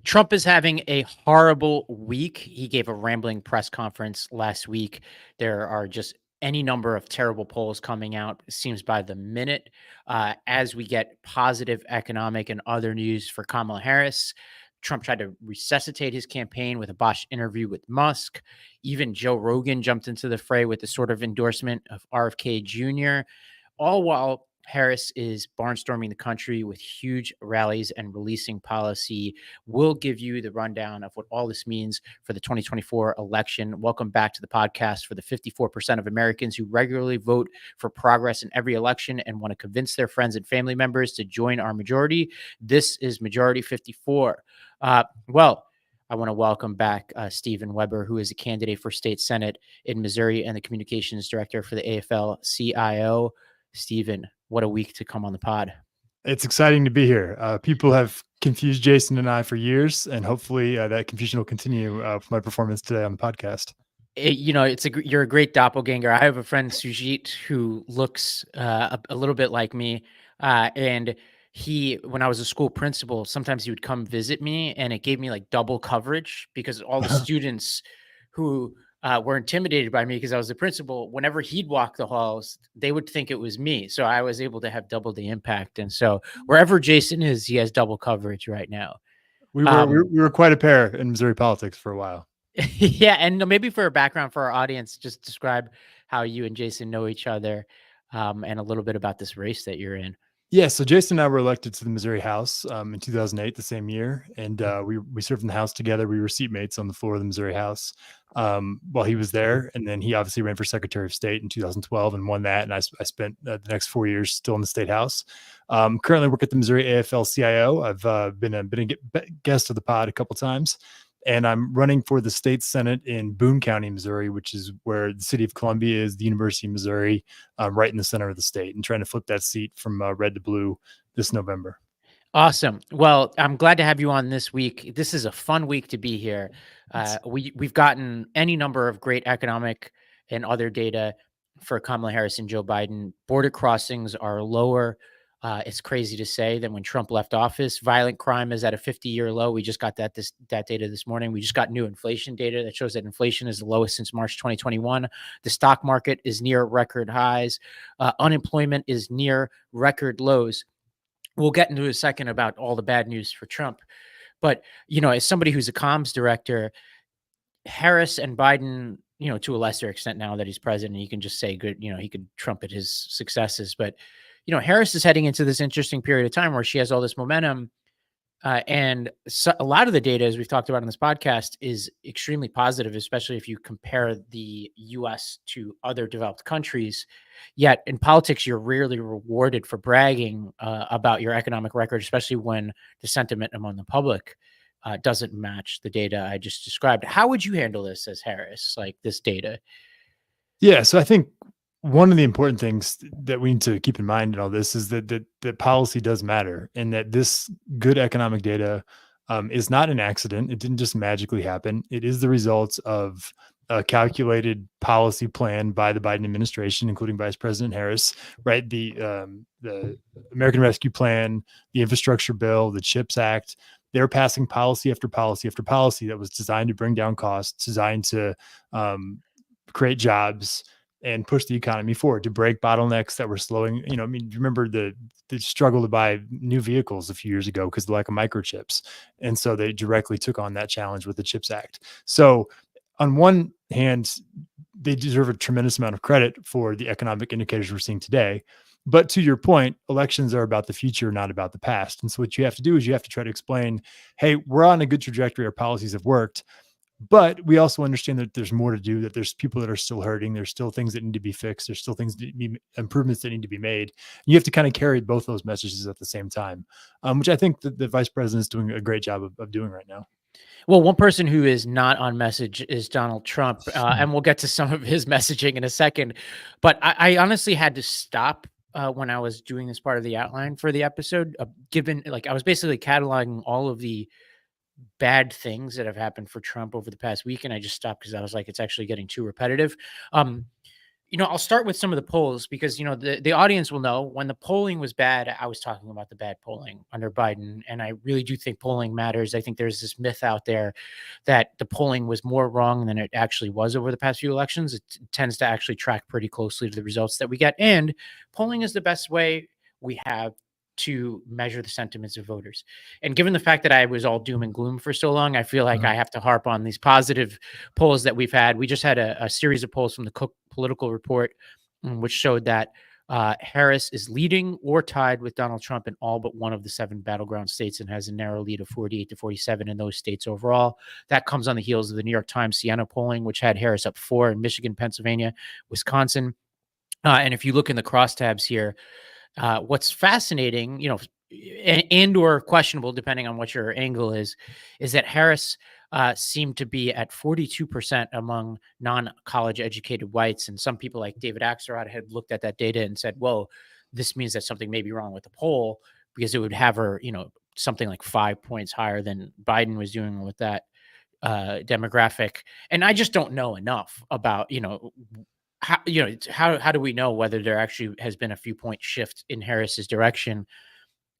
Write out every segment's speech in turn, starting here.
Trump is having a horrible week. He gave a rambling press conference last week. There are just any number of terrible polls coming out, it seems by the minute, as we get positive economic and other news for Kamala Harris. Trump tried to resuscitate his campaign with a botched interview with Musk. Even Joe Rogan jumped into the fray with the sort of endorsement of RFK Jr., all while Harris is barnstorming the country with huge rallies and releasing policy. We'll give you the rundown of what all this means for the 2024 election. Welcome back to the podcast for the 54% of Americans who regularly vote for progress in every election and want to convince their friends and family members to join our majority. This is Majority 54. I want to welcome back Stephen Webber, who is a candidate for state Senate in Missouri and the communications director for the AFL-CIO. Stephen, what a week to come on the pod. It's exciting to be here. People have confused Jason and I for years, and hopefully that confusion will continue for my performance today on the podcast. You're a great doppelganger. I have a friend, Sujit, who looks a little bit like me. And when I was a school principal, sometimes he would come visit me, and it gave me like double coverage because all the students who were intimidated by me because I was the principal, whenever he'd walk the halls, they would think it was me. So I was able to have double the impact. And so wherever Jason is, he has double coverage right now. We were quite a pair in Missouri politics for a while. Yeah. And maybe for a background for our audience, just describe how you and Jason know each other and a little bit about this race that you're in. Yeah, so Jason and I were elected to the Missouri House in 2008, the same year, and we served in the House together. We were seatmates on the floor of the Missouri House while he was there, and then he obviously ran for Secretary of State in 2012 and won that. And I spent the next 4 years still in the State House. Currently work at the Missouri AFL-CIO. I've been a guest of the pod a couple times. And I'm running for the state Senate in Boone County, Missouri, which is where the city of Columbia is, the University of Missouri, right in the center of the state, and trying to flip that seat from red to blue this November. Awesome. Well, I'm glad to have you on this week. This is a fun week to be here. We've gotten any number of great economic and other data for Kamala Harris and Joe Biden. Border crossings are lower. It's crazy to say that when Trump left office, violent crime is at a 50-year low. We just got that data this morning. We just got new inflation data that shows that inflation is the lowest since March 2021. The stock market is near record highs. Unemployment is near record lows. We'll get into a second about all the bad news for Trump. But, as somebody who's a comms director, Harris and Biden, to a lesser extent now that he's president, he can just say good, he could trumpet his successes. But Harris is heading into this interesting period of time where she has all this momentum. And so a lot of the data, as we've talked about on this podcast, is extremely positive, especially if you compare the U.S. to other developed countries. Yet in politics, you're rarely rewarded for bragging about your economic record, especially when the sentiment among the public doesn't match the data I just described. How would you handle this as Harris, like this data? Yeah, so I think one of the important things that we need to keep in mind in all this is that policy does matter, and that this good economic data is not an accident. It didn't just magically happen. It is the result of a calculated policy plan by the Biden administration, including Vice President Harris, right? The American Rescue Plan, the infrastructure bill, the CHIPS Act. They're passing policy after policy after policy that was designed to bring down costs, designed to create jobs and push the economy forward, to break bottlenecks that were slowing. Remember the struggle to buy new vehicles a few years ago because of the lack of microchips. And so they directly took on that challenge with the CHIPS Act. So on one hand, they deserve a tremendous amount of credit for the economic indicators we're seeing today. But to your point, elections are about the future, not about the past. And so what you have to do is you have to try to explain, hey, we're on a good trajectory. Our policies have worked. But we also understand that there's more to do, that there's people that are still hurting. There's still things that need to be fixed. There's still improvements that need to be made. You have to kind of carry both those messages at the same time, which I think that the vice president is doing a great job of doing right now. Well, one person who is not on message is Donald Trump, and we'll get to some of his messaging in a second. But I honestly had to stop when I was doing this part of the outline for the episode, given I was basically cataloging all of the bad things that have happened for Trump over the past week. And I just stopped because I was like, it's actually getting too repetitive. I'll start with some of the polls because, the audience will know when the polling was bad, I was talking about the bad polling under Biden. And I really do think polling matters. I think there's this myth out there that the polling was more wrong than it actually was over the past few elections. It tends to actually track pretty closely to the results that we get. And polling is the best way we have to measure the sentiments of voters. And given the fact that I was all doom and gloom for so long, I feel like I have to harp on these positive polls that we've had. We just had a series of polls from the Cook Political Report, which showed that Harris is leading or tied with Donald Trump in all but one of the 7 battleground states and has a narrow lead of 48 to 47 in those states overall. That comes on the heels of the New York Times Siena polling, which had Harris up 4 in Michigan, Pennsylvania, Wisconsin. And if you look in the crosstabs here, what's fascinating, and or questionable, depending on what your angle is that Harris seemed to be at 42% among non-college educated whites. And some people like David Axelrod had looked at that data and said, whoa, this means that something may be wrong with the poll, because it would have her, something like 5 points higher than Biden was doing with that demographic. And I just don't know enough about, how do we know whether there actually has been a few point shift in Harris's direction?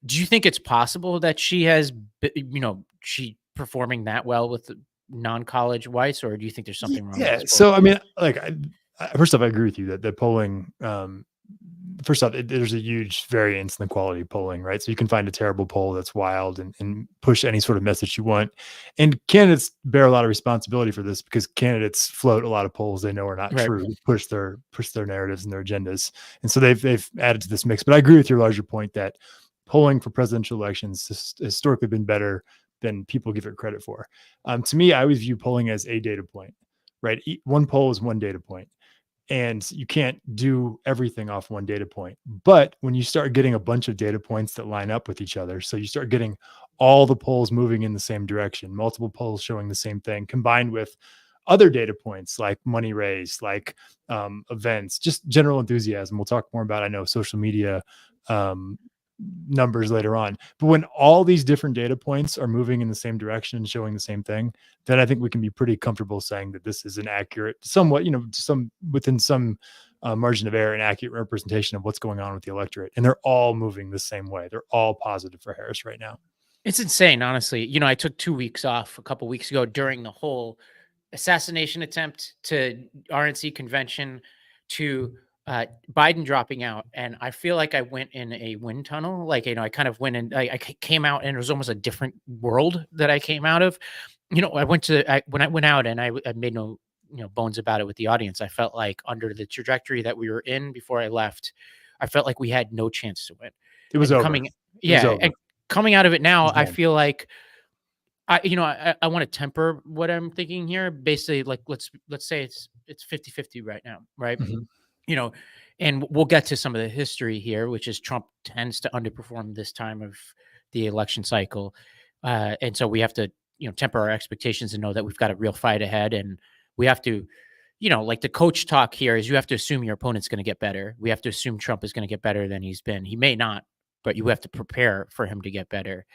Do you think it's possible that she has, she performing that well with the non-college whites, or do you think there's something wrong? Yeah. With this So, poll? I mean, like, first off, I agree with you that the polling, first off, there's a huge variance in the quality of polling, right? So you can find a terrible poll that's wild and push any sort of message you want. And candidates bear a lot of responsibility for this, because candidates float a lot of polls they know are not Right. true, to push their narratives and their agendas. And so they've added to this mix. But I agree with your larger point that polling for presidential elections has historically been better than people give it credit for. To me, I always view polling as a data point, right? One poll is one data point, and you can't do everything off one data point. But when you start getting a bunch of data points that line up with each other, so you start getting all the polls moving in the same direction, multiple polls showing the same thing, combined with other data points like money raised, like events, just general enthusiasm. We'll talk more about, I know, social media numbers later on. But when all these different data points are moving in the same direction and showing the same thing, then I think we can be pretty comfortable saying that this is an accurate, somewhat, within some margin of error, an accurate representation of what's going on with the electorate. And they're all moving the same way. They're all positive for Harris right now. It's insane, honestly. I took 2 weeks off a couple weeks ago during the whole assassination attempt to RNC convention to Biden dropping out. And I feel like I went in a wind tunnel. Like, I kind of went in, I came out and it was almost a different world that I came out of. When I went out, and I made no, bones about it with the audience, I felt like under the trajectory that we were in before I left, I felt like we had no chance to win. It was And over. coming, It was yeah. over. And coming out of it now, I done. feel like I want to temper what I'm thinking here. Basically, like, let's say it's 50-50 right now, right? Mhm. And we'll get to some of the history here, which is Trump tends to underperform this time of the election cycle. And so we have to, temper our expectations and know that we've got a real fight ahead. And we have to, like the coach talk here is, you have to assume your opponent's going to get better. We have to assume Trump is going to get better than he's been. He may not, but you have to prepare for him to get better.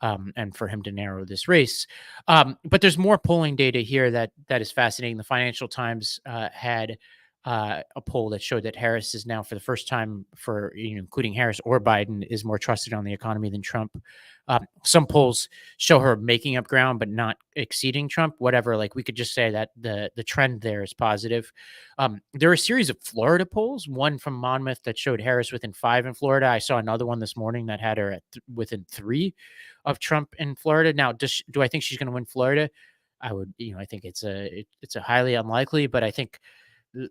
And for him to narrow this race. But there's more polling data here that is fascinating. The Financial Times had a poll that showed that Harris is now, for the first time, for including Harris or Biden, is more trusted on the economy than Trump. Some polls show her making up ground but not exceeding Trump. Whatever, like, we could just say that the trend there is positive. There are a series of Florida polls, one from Monmouth that showed Harris within 5 in Florida. I saw another one this morning that had her at within 3 of Trump in Florida. Now, do I think she's going to win Florida? I would, I think it's a highly unlikely, but I think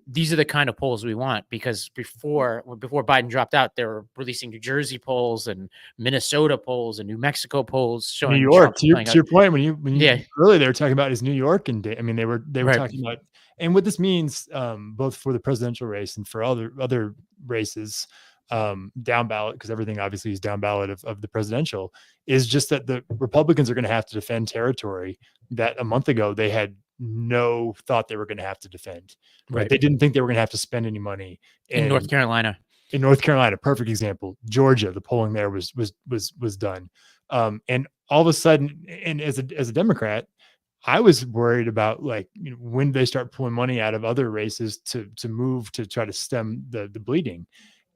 these are the kind of polls we want, because before Biden dropped out, they were releasing New Jersey polls and Minnesota polls and New Mexico polls New showing York, Trump to your, playing to out. your point, when you Yeah, earlier they were talking about is New York, and I mean they were right. talking about, and what this means, both for the presidential race and for other races, down ballot, because everything obviously is down ballot of the presidential, is just that the Republicans are going to have to defend territory that a month ago they had no thought they were going to have to defend. Right? They didn't think they were going to have to spend any money In North Carolina. In North Carolina, perfect example. Georgia, the polling there was done, and all of a sudden, and as a Democrat, I was worried about, like, when they start pulling money out of other races to move to try to stem the bleeding.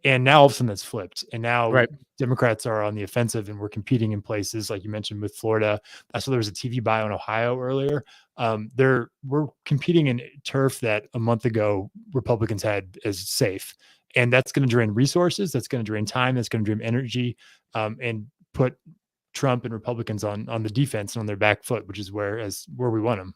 And now all of a sudden that's flipped. And now Right. Democrats are on the offensive, and we're competing in places like you mentioned with Florida. I saw there was a TV bio in Ohio earlier. We're competing in turf that a month ago Republicans had as safe. And that's going to drain resources. That's going to drain time. That's going to drain energy, and put Trump and Republicans on the defense and on their back foot, which is where we want them.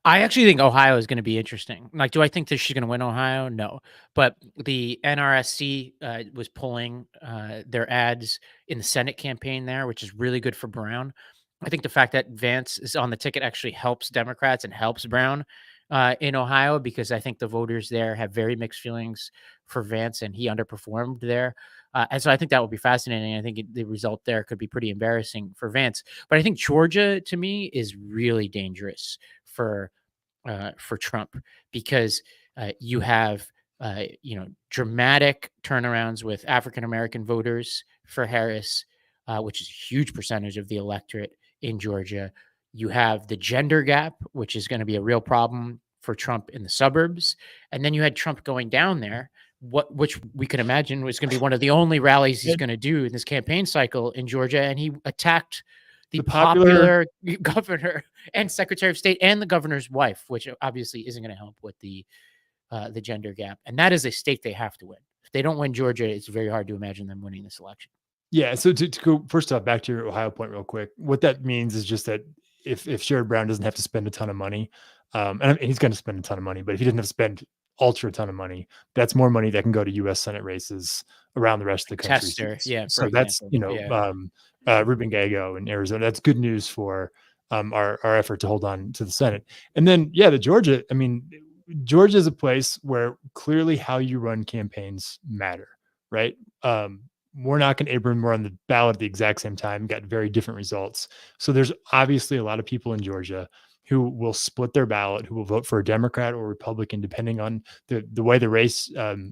I actually think Ohio is going to be interesting. Like, do I think that she's going to win Ohio? No. But the NRSC was pulling their ads in the Senate campaign there, which is really good for Brown. I think the fact that Vance is on the ticket actually helps Democrats and helps Brown in Ohio, because I think the voters there have very mixed feelings for Vance, and he underperformed there. And so I think that will be fascinating. I think the result there could be pretty embarrassing for Vance. But I think Georgia, to me, is really dangerous for Trump, because you have dramatic turnarounds with African American voters for Harris, which is a huge percentage of the electorate in Georgia. You have the gender gap, which is going to be a real problem for Trump in the suburbs, and then you had Trump going down there, which we could imagine was going to be one of the only rallies he's going to do in this campaign cycle in Georgia, and he attacked the popular governor and Secretary of State and the governor's wife, which obviously isn't going to help with the gender gap. And that is a state they have to win. If they don't win Georgia, it's very hard to imagine them winning this election. Yeah. So to go first off, back to your Ohio point real quick, what that means is just that if Sherrod Brown doesn't have to spend a ton of money, and he's going to spend a ton of money, but if he doesn't have to spend ultra ton of money, that's more money that can go to U.S. Senate races around the rest of the country. Tester, yeah. So that's, Ruben Gallego in Arizona. That's good news for our effort to hold on to the Senate. And then, the Georgia, Georgia is a place where clearly how you run campaigns matter, right? Warnock and Abrams were on the ballot at the exact same time, got very different results. So there's obviously a lot of people in Georgia who will split their ballot, who will vote for a Democrat or Republican, depending on the way the race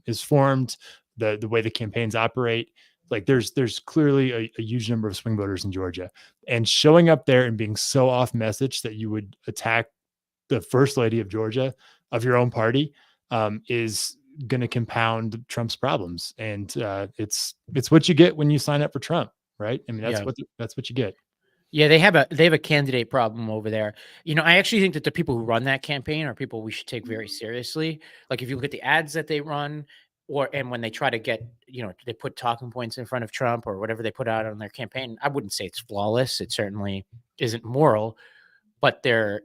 is formed, the way the campaigns operate. Like there's clearly a huge number of swing voters in Georgia, and showing up there and being so off message that you would attack the first lady of Georgia, of your own party, is going to compound Trump's problems. And it's what you get when you sign up for Trump, right? That's what you get. Yeah, they have a candidate problem over there. I actually think that the people who run that campaign are people we should take very seriously. Like if you look at the ads that they run, and when they try to get, they put talking points in front of Trump or whatever they put out on their campaign, I wouldn't say it's flawless. It certainly isn't moral, but they're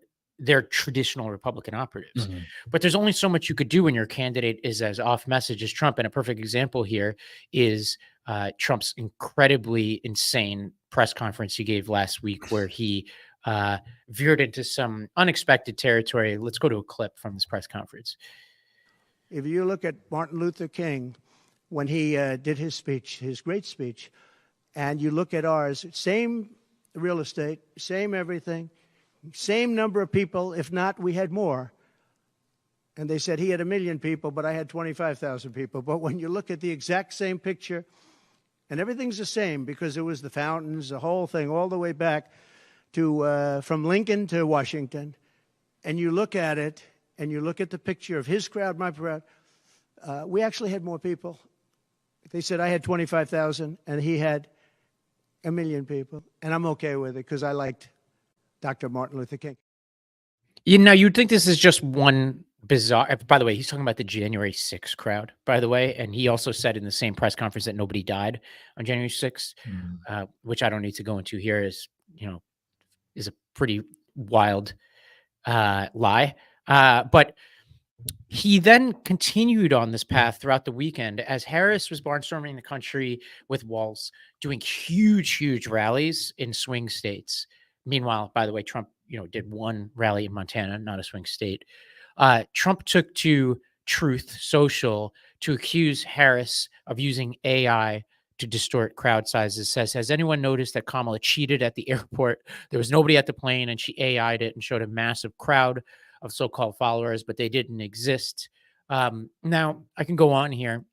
traditional Republican operatives. Mm-hmm. But there's only so much you could do when your candidate is as off message as Trump. And a perfect example here is Trump's incredibly insane press conference he gave last week, where he veered into some unexpected territory. Let's go to a clip from this press conference. If you look at Martin Luther King, when he did his speech, his great speech, and you look at ours, same real estate, same everything, same number of people, if not, we had more. And they said he had 1 million people, but I had 25,000 people. But when you look at the exact same picture, and everything's the same because it was the fountains, the whole thing, all the way back to from Lincoln to Washington, and you look at it, and you look at the picture of his crowd, my crowd, we actually had more people. They said I had 25,000, and he had 1 million people. And I'm okay with it because I liked Dr. Martin Luther King. You'd think this is just one bizarre. By the way, he's talking about the January 6th crowd, by the way. And he also said in the same press conference that nobody died on January 6th, which I don't need to go into here, is a pretty wild lie. But he then continued on this path throughout the weekend as Harris was barnstorming the country with Walz, doing huge rallies in swing states. Meanwhile, by the way, Trump, did one rally in Montana, not a swing state. Trump took to Truth Social to accuse Harris of using AI to distort crowd sizes. Says, has anyone noticed that Kamala cheated at the airport? There was nobody at the plane, and she AI'd it and showed a massive crowd of so-called followers, but they didn't exist. Now, I can go on here.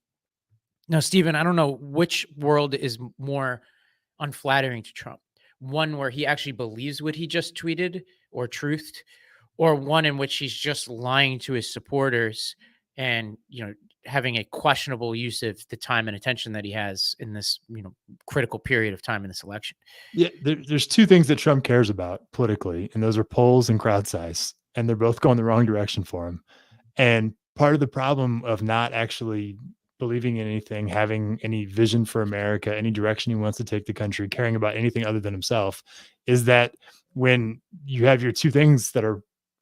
Now, Stephen, I don't know which world is more unflattering to Trump. One where he actually believes what he just tweeted, or truthed, or one in which he's just lying to his supporters and, having a questionable use of the time and attention that he has in this, critical period of time in this election. Yeah, there's two things that Trump cares about politically, and those are polls and crowd size, and they're both going the wrong direction for him. And part of the problem of not actually believing in anything, having any vision for America, any direction he wants to take the country, caring about anything other than himself, is that when you have your two things that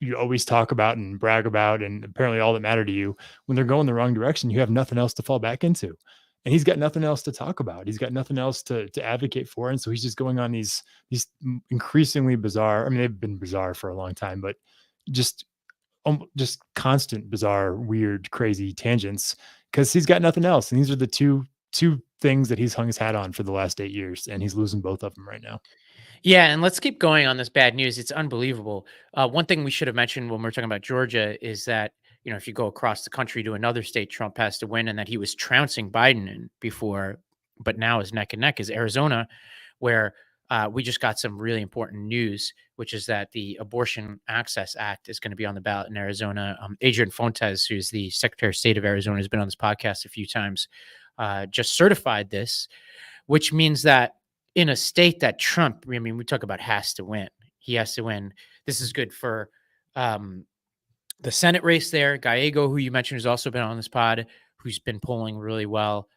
you always talk about and brag about, and apparently all that matter to you, when they're going the wrong direction, you have nothing else to fall back into. And he's got nothing else to talk about. He's got nothing else to advocate for. And so he's just going on these increasingly bizarre, I mean, they've been bizarre for a long time, but just constant, bizarre, weird, crazy tangents, because he's got nothing else. And these are the two things that he's hung his hat on for the last 8 years, and he's losing both of them right now. Yeah, and let's keep going on this bad news. It's unbelievable. One thing we should have mentioned when we're talking about Georgia is that, if you go across the country to another state Trump has to win, and that he was trouncing Biden in before, but now is neck and neck, is Arizona, where we just got some really important news, which is that the Abortion Access Act is going to be on the ballot in Arizona. Adrian Fontes, who's the Secretary of State of Arizona, has been on this podcast a few times, just certified this, which means that in a state that Trump, I mean, we talk about has to win. He has to win. This is good for the Senate race there. Gallego, who you mentioned, has also been on this pod, who's been polling really well.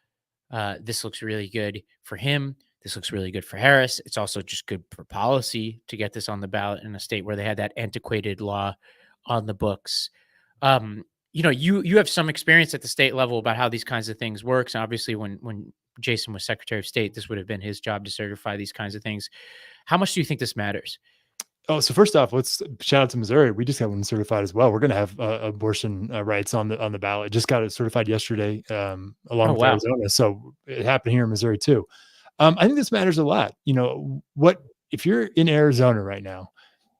This looks really good for him. This looks really good for Harris. It's also just good for policy to get this on the ballot in a state where they had that antiquated law on the books. You have some experience at the state level about how these kinds of things works. And obviously when Jason was Secretary of State, this would have been his job to certify these kinds of things. How much do you think this matters? Oh, so first off, let's shout out to Missouri. We just got one certified as well. We're going to have abortion rights on the ballot. Just got it certified yesterday, along with Arizona. So it happened here in Missouri too. I think this matters a lot. If you're in Arizona right now,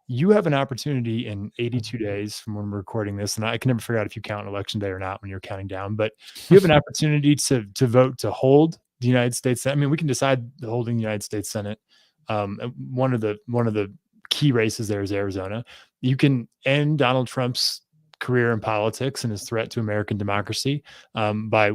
you have an opportunity in 82 days from when we're recording this, and I can never figure out if you count election day or not when you're counting down, but you have an opportunity to vote to hold the United States Senate. I mean, we can decide holding the United States Senate. One of the key races there is Arizona. You can end Donald Trump's career in politics and his threat to American democracy by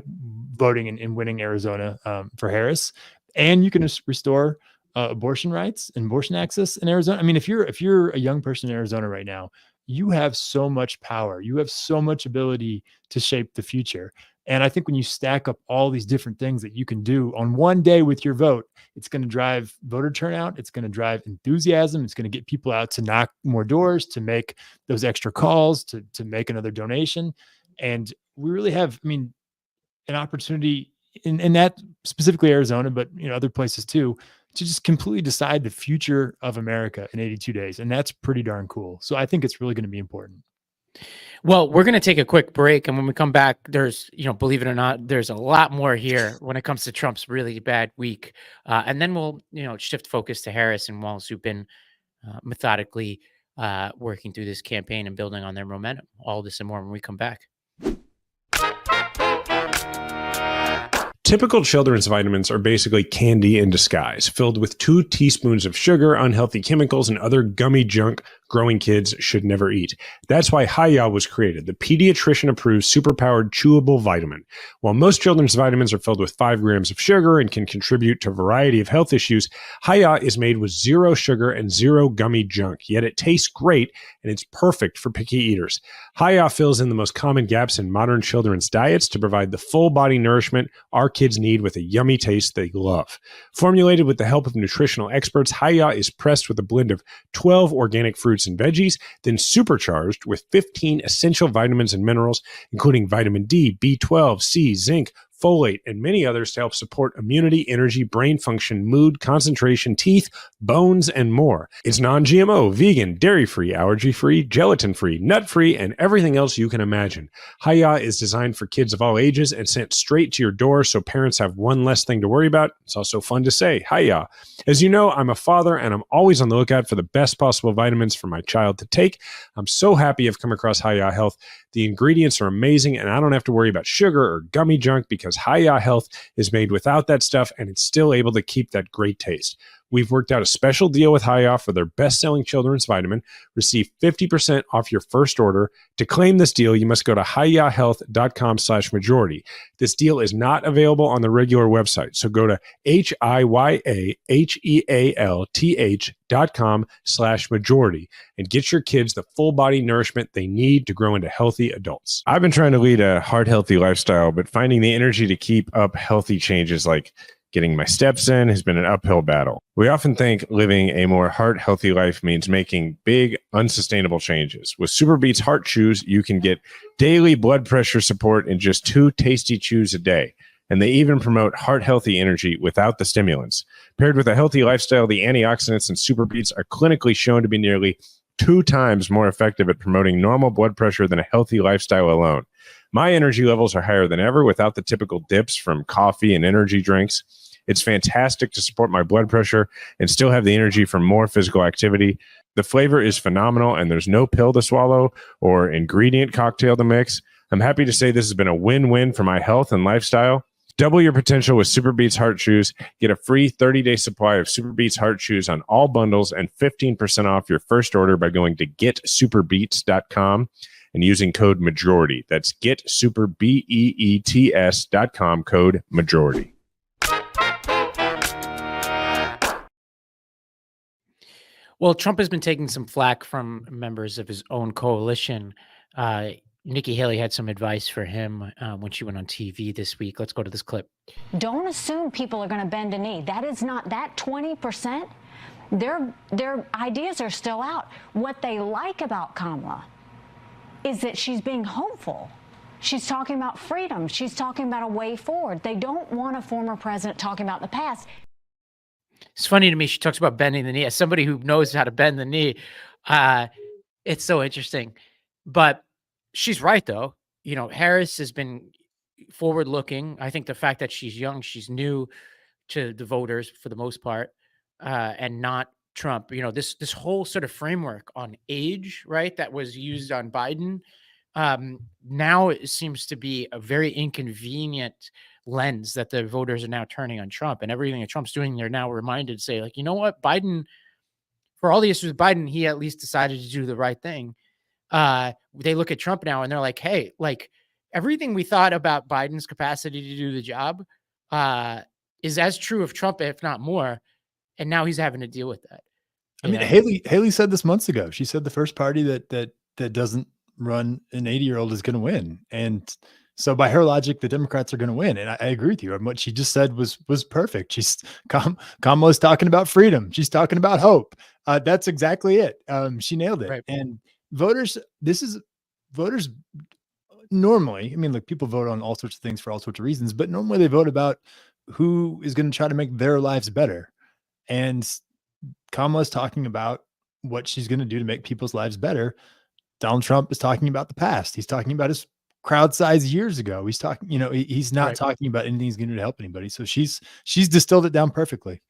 voting and winning Arizona for Harris. And you can restore abortion rights and abortion access in Arizona. I mean, if you're a young person in Arizona right now, you have so much power. You have so much ability to shape the future. And I think when you stack up all these different things that you can do on one day with your vote, it's going to drive voter turnout. It's going to drive enthusiasm. It's going to get people out to knock more doors, to make those extra calls, to make another donation. And we really have, an opportunity in that specifically Arizona, but other places too, to just completely decide the future of America in 82 days. And that's pretty darn cool. So I think it's really going to be important. Well, we're going to take a quick break. And when we come back, there's, believe it or not, there's a lot more here when it comes to Trump's really bad week. And then we'll, shift focus to Harris and Walz, who've been methodically working through this campaign and building on their momentum. All this and more when we come back. Typical children's vitamins are basically candy in disguise, filled with 2 teaspoons of sugar, unhealthy chemicals, and other gummy junk growing kids should never eat. That's why Hi-Ya was created, the pediatrician-approved superpowered chewable vitamin. While most children's vitamins are filled with 5 grams of sugar and can contribute to a variety of health issues, Hi-Ya is made with 0 sugar and 0 gummy junk, yet it tastes great and it's perfect for picky eaters. Hi-Ya fills in the most common gaps in modern children's diets to provide the full body nourishment our kids need with a yummy taste they love. Formulated with the help of nutritional experts, Hi-Ya is pressed with a blend of 12 organic fruits and veggies, then supercharged with 15 essential vitamins and minerals, including vitamin D, B12, C, zinc, folate, and many others to help support immunity, energy, brain function, mood, concentration, teeth, bones, and more. It's non-GMO, vegan, dairy-free, allergy-free, gelatin-free, nut-free, and everything else you can imagine. Hi-Ya is designed for kids of all ages and sent straight to your door so parents have one less thing to worry about. It's also fun to say, Hi-Ya. As you know, I'm a father, and I'm always on the lookout for the best possible vitamins for my child to take. I'm so happy I've come across Hi-Ya Health. The ingredients are amazing, and I don't have to worry about sugar or gummy junk because Hi-Ya Health is made without that stuff, and it's still able to keep that great taste. We've worked out a special deal with Hiya for their best-selling children's vitamin. Receive 50% off your first order. To claim this deal, you must go to hiyahealth.com/majority. This deal is not available on the regular website, so go to hiyahealth.com/majority and get your kids the full body nourishment they need to grow into healthy adults. I've been trying to lead a heart healthy lifestyle, but finding the energy to keep up healthy changes like getting my steps in has been an uphill battle. We often think living a more heart-healthy life means making big, unsustainable changes. With SuperBeets Heart Chews, you can get daily blood pressure support in just 2 tasty chews a day. And they even promote heart-healthy energy without the stimulants. Paired with a healthy lifestyle, the antioxidants in SuperBeets are clinically shown to be nearly 2 times more effective at promoting normal blood pressure than a healthy lifestyle alone. My energy levels are higher than ever without the typical dips from coffee and energy drinks. It's fantastic to support my blood pressure and still have the energy for more physical activity. The flavor is phenomenal, and there's no pill to swallow or ingredient cocktail to mix. I'm happy to say this has been a win-win for my health and lifestyle. Double your potential with SuperBeets Heart Chews. Get a free 30-day supply of SuperBeets Heart Chews on all bundles and 15% off your first order by going to getsuperbeets.com and using code MAJORITY. That's getsuperbeets.com, code MAJORITY. Well, Trump has been taking some flack from members of his own coalition. Nikki Haley had some advice for him when she went on TV this week. Let's go to this clip. Don't assume people are going to bend a knee. That is not, that 20%, their ideas are still out. What they like about Kamala is that she's being hopeful. She's talking about freedom. She's talking about a way forward. They don't want a former president talking about the past. It's funny to me. She talks about bending the knee. As somebody who knows how to bend the knee, it's so interesting. But she's right, though. You know, Harris has been forward-looking. I think the fact that she's young, she's new to the voters for the most part, and not Trump. You know, this whole sort of framework on age, right, that was used on Biden, now it seems to be a very inconvenient lens that the voters are now turning on Trump, and everything that Trump's doing, they're now reminded to say, like, you know what, Biden, for all the issues with Biden, he at least decided to do the right thing. They look at Trump now and they're like, hey, like everything we thought about Biden's capacity to do the job is as true of Trump, if not more. And now he's having to deal with that. I mean, Haley said this months ago. She said the first party that doesn't run an 80-year-old is going to win. And so by her logic, the Democrats are going to win. And I agree with you. And what she just said was perfect. Kamala's talking about freedom. She's talking about hope. That's exactly it. She nailed it. Right. And voters normally, I mean, look, people vote on all sorts of things for all sorts of reasons, but normally they vote about who is going to try to make their lives better. And Kamala's talking about what she's going to do to make people's lives better. Donald Trump is talking about the past. He's talking about his crowd size years ago. He's talking, he's not talking about anything he's going to do to help anybody. So she's distilled it down perfectly.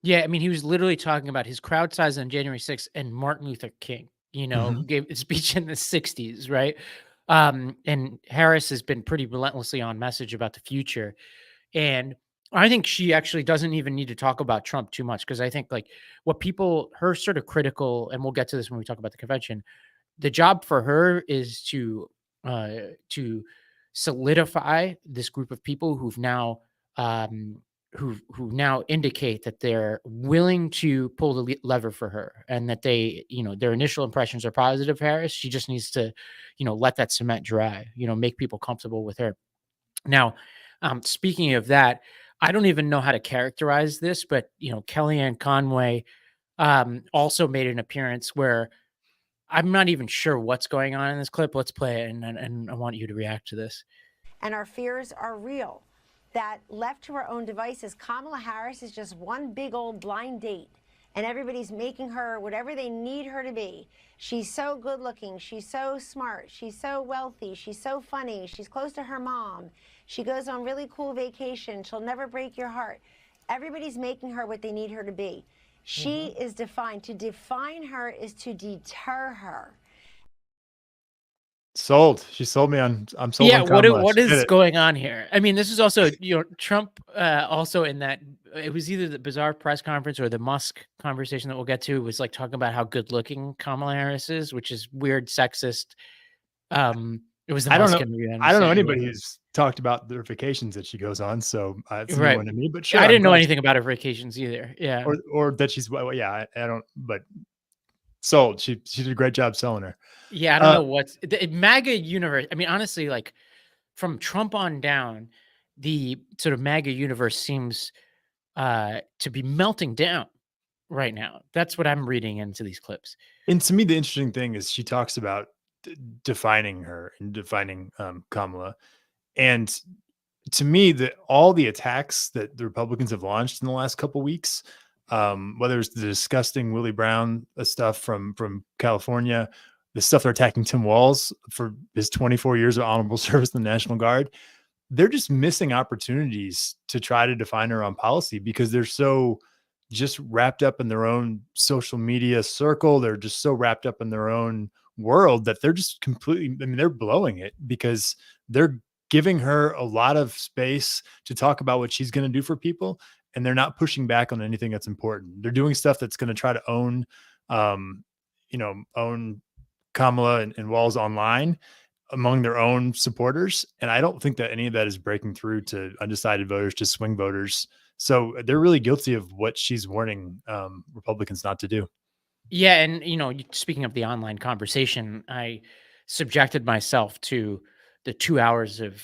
Yeah. I mean, he was literally talking about his crowd size on January 6th and Martin Luther King, gave a speech in the 60s. Right. And Harris has been pretty relentlessly on message about the future. And I think she actually doesn't even need to talk about Trump too much, because I think like her sort of critical, and we'll get to this when we talk about the convention, the job for her is to solidify this group of people who've now who now indicate that they're willing to pull the lever for her, and that they, their initial impressions are positive. Harris, she just needs to, let that cement dry, make people comfortable with her. Now, speaking of that, I don't even know how to characterize this, but Kellyanne Conway also made an appearance where I'm not even sure what's going on in this clip. Let's play it, and I want you to react to this. And our fears are real. That left to her own devices, Kamala Harris is just one big old blind date, and everybody's making her whatever they need her to be. She's so good looking, she's so smart, she's so wealthy, she's so funny, she's close to her mom, she goes on really cool vacation, she'll never break your heart. Everybody's making her what they need her to be. She is defined. To define her is to deter her. Sold. She sold me on. I'm sold Yeah, on Kamala. what She did is it. going on here? I mean, this is also, Trump also in that it was either the bizarre press conference or the Musk conversation that we'll get to was like talking about how good looking Kamala Harris is, which is weird, sexist. It was the I don't Musk know. interview. I don't know Anyway. anybody who's talked about their vacations that she goes on, so it's a new Right. one to me. But sure, I I'm didn't know glad anything about her vacations either. Yeah. or that she's well, yeah. I don't. But sold. She did a great job selling her. Yeah, I don't know what's the MAGA universe. I mean, honestly, like from Trump on down, the sort of MAGA universe seems to be melting down right now. That's what I'm reading into these clips. And to me, the interesting thing is she talks about defining her and defining Kamala. And to me, that all the attacks that the Republicans have launched in the last couple weeks, whether it's the disgusting Willie Brown stuff from California, the stuff they're attacking Tim Walz for his 24 years of honorable service in the National Guard, they're just missing opportunities to try to define her on policy because they're so just wrapped up in their own social media circle. They're just so wrapped up in their own world that they're just completely, I mean, they're blowing it because they're giving her a lot of space to talk about what she's going to do for people. And they're not pushing back on anything that's important. They're doing stuff that's going to try to own, own Kamala and Walz online among their own supporters. And I don't think that any of that is breaking through to undecided voters, to swing voters. So they're really guilty of what she's warning Republicans not to do. Yeah, and speaking of the online conversation, I subjected myself to the 2 hours of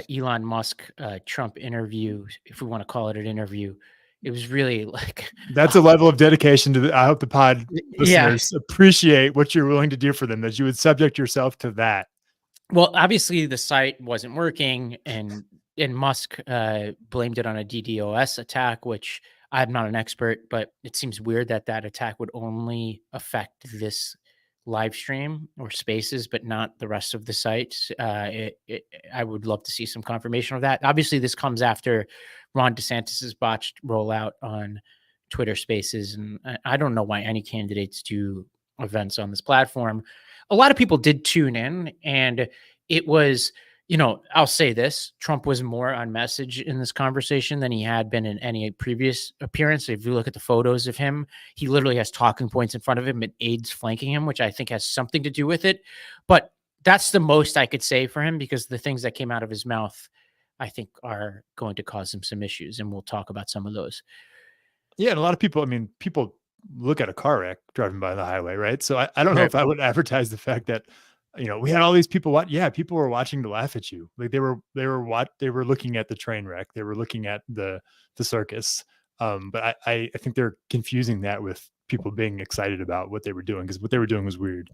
Elon Musk Trump interview, if we want to call it an interview. It was really like that's a level of dedication to I hope the pod Yeah. listeners appreciate what you're willing to do for them, that you would subject yourself to that. Well, obviously the site wasn't working, and Musk blamed it on a DDoS attack, which I'm not an expert, but it seems weird that that attack would only affect this live stream or spaces, but not the rest of the site. I would love to see some confirmation of that. Obviously, this comes after Ron DeSantis's botched rollout on Twitter Spaces, and I don't know why any candidates do events on this platform. A lot of people did tune in, and it was, I'll say this, Trump was more on message in this conversation than he had been in any previous appearance. If you look at the photos of him, he literally has talking points in front of him and aides flanking him, which I think has something to do with it. But that's the most I could say for him, because the things that came out of his mouth, I think, are going to cause him some issues, and we'll talk about some of those. Yeah, and a lot of people, people look at a car wreck driving by the highway, right? So I don't know if I would advertise the fact that, we had all these people watch. Yeah, people were watching to laugh at you. Like they were looking at the train wreck. They were looking at the circus. But I think they're confusing that with people being excited about what they were doing, because what they were doing was weird.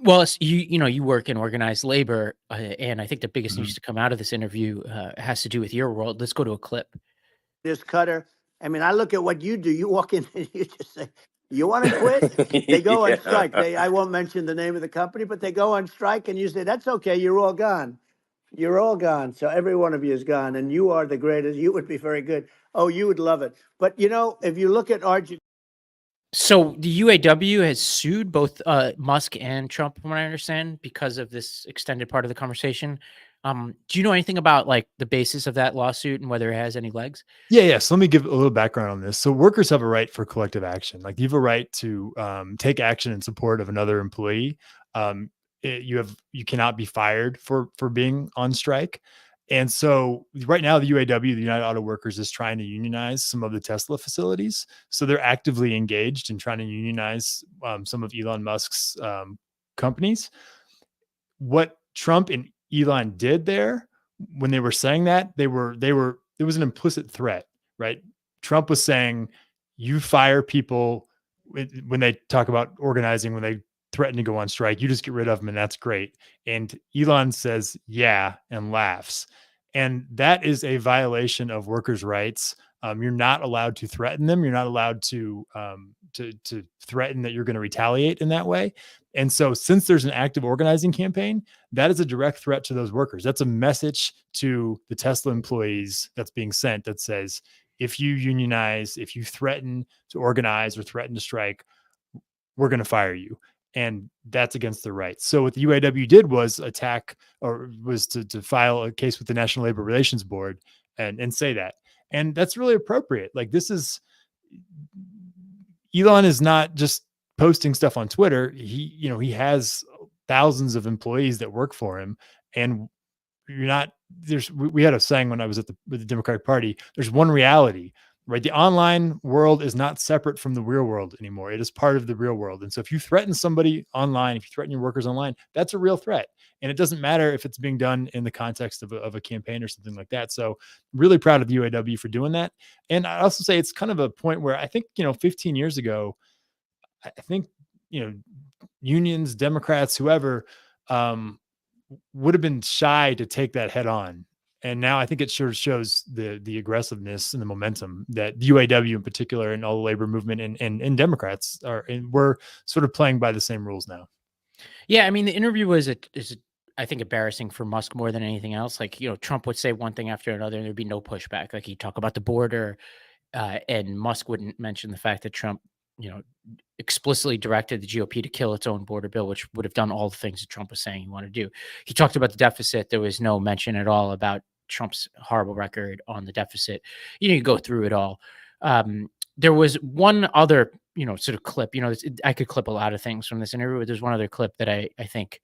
Well, you work in organized labor, and I think the biggest news to come out of this interview has to do with your world. Let's go to a clip. This cutter. I mean, I look at what you do. You walk in and you just say, "You want to quit?" They go on strike. I won't mention the name of the company, but they go on strike, and you say, "That's okay. You're all gone. You're all gone." So every one of you is gone, and you are the greatest. You would be very good. Oh, you would love it. But if you look at Argentina. So the UAW has sued both Musk and Trump, from what I understand, because of this extended part of the conversation. Do you know anything about like the basis of that lawsuit and whether it has any legs? Yeah. So let me give a little background on this. So workers have a right for collective action. Like you have a right to take action in support of another employee. You cannot be fired for being on strike. And so right now, the UAW, the United Auto Workers, is trying to unionize some of the Tesla facilities. So they're actively engaged in trying to unionize some of Elon Musk's companies. What Trump and Elon did there, when they were saying that, it was an implicit threat, right? Trump was saying, you fire people when they talk about organizing, when they threaten to go on strike, you just get rid of them, and that's great. And Elon says, yeah, and laughs. And that is a violation of workers' rights. You're not allowed to threaten them. You're not allowed to threaten that you're going to retaliate in that way. And so since there's an active organizing campaign, that is a direct threat to those workers. That's a message to the Tesla employees that's being sent that says, if you unionize, if you threaten to organize or threaten to strike, we're going to fire you. and that's against their rights. So what the UAW did was to file a case with the National Labor Relations Board and say that. And that's really appropriate. Like, Elon is not just posting stuff on Twitter. He has thousands of employees that work for him, and we had a saying when I was with the Democratic Party, there's one reality, right? The online world is not separate from the real world anymore. It is part of the real world. And so if you threaten somebody online, if you threaten your workers online, that's a real threat. And it doesn't matter if it's being done in the context of a campaign or something like that. So really proud of the UAW for doing that. And I also say it's kind of a point where I think, 15 years ago, I think, unions, Democrats, whoever, would have been shy to take that head on. And now I think it sort of shows the aggressiveness and the momentum that the UAW in particular and all the labor movement and Democrats we're sort of playing by the same rules now. Yeah, I mean, the interview is I think embarrassing for Musk more than anything else. Like, Trump would say one thing after another and there'd be no pushback. Like, he'd talk about the border, and Musk wouldn't mention the fact that Trump, explicitly directed the GOP to kill its own border bill, which would have done all the things that Trump was saying he wanted to do. He talked about the deficit. There was no mention at all about Trump's horrible record on the deficit. You go through it all. There was one other, sort of clip, I could clip a lot of things from this interview, but there's one other clip that I think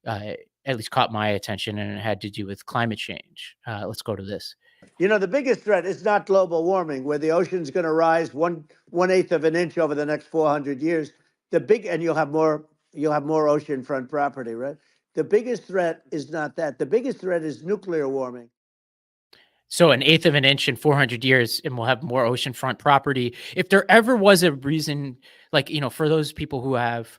at least caught my attention, and it had to do with climate change. Let's go to this. The biggest threat is not global warming, where the ocean's going to rise 1/8 of an inch over the next 400 years. And you'll have more oceanfront property, right? The biggest threat is not that. The biggest threat is nuclear warming. So 1/8 of an inch in 400 years, and we'll have more oceanfront property. If there ever was a reason, like, for those people who have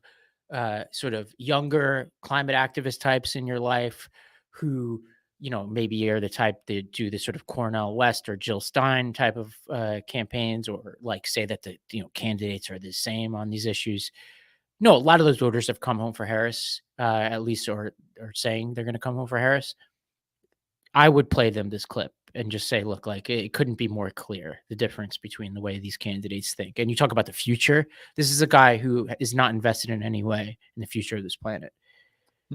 sort of younger climate activist types in your life who, maybe you're the type that do the sort of Cornel West or Jill Stein type of campaigns, or like say that the candidates are the same on these issues. No, a lot of those voters have come home for Harris, at least, or saying they're going to come home for Harris. I would play them this clip and just say, look, like, it couldn't be more clear, the difference between the way these candidates think. And you talk about the future. This is a guy who is not invested in any way in the future of this planet.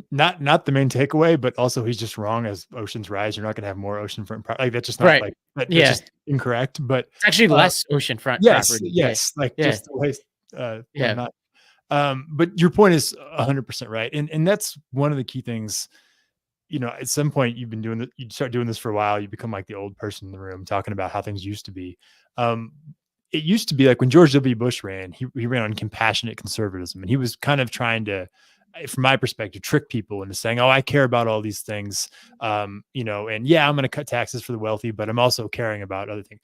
Not the main takeaway, but also he's just wrong. As oceans rise, you're not going to have more oceanfront property. Like, that's just not right. That's yeah, just incorrect. But it's actually less oceanfront property. Yes, just the way. Not. But your point is 100% right, and that's one of the key things. At some point you've been doing it, you start doing this for a while, you become like the old person in the room talking about how things used to be. It used to be like when George W. Bush ran, he ran on compassionate conservatism, and he was kind of trying to, from my perspective, trick people into saying, oh, I care about all these things. And yeah, I'm going to cut taxes for the wealthy, but I'm also caring about other things.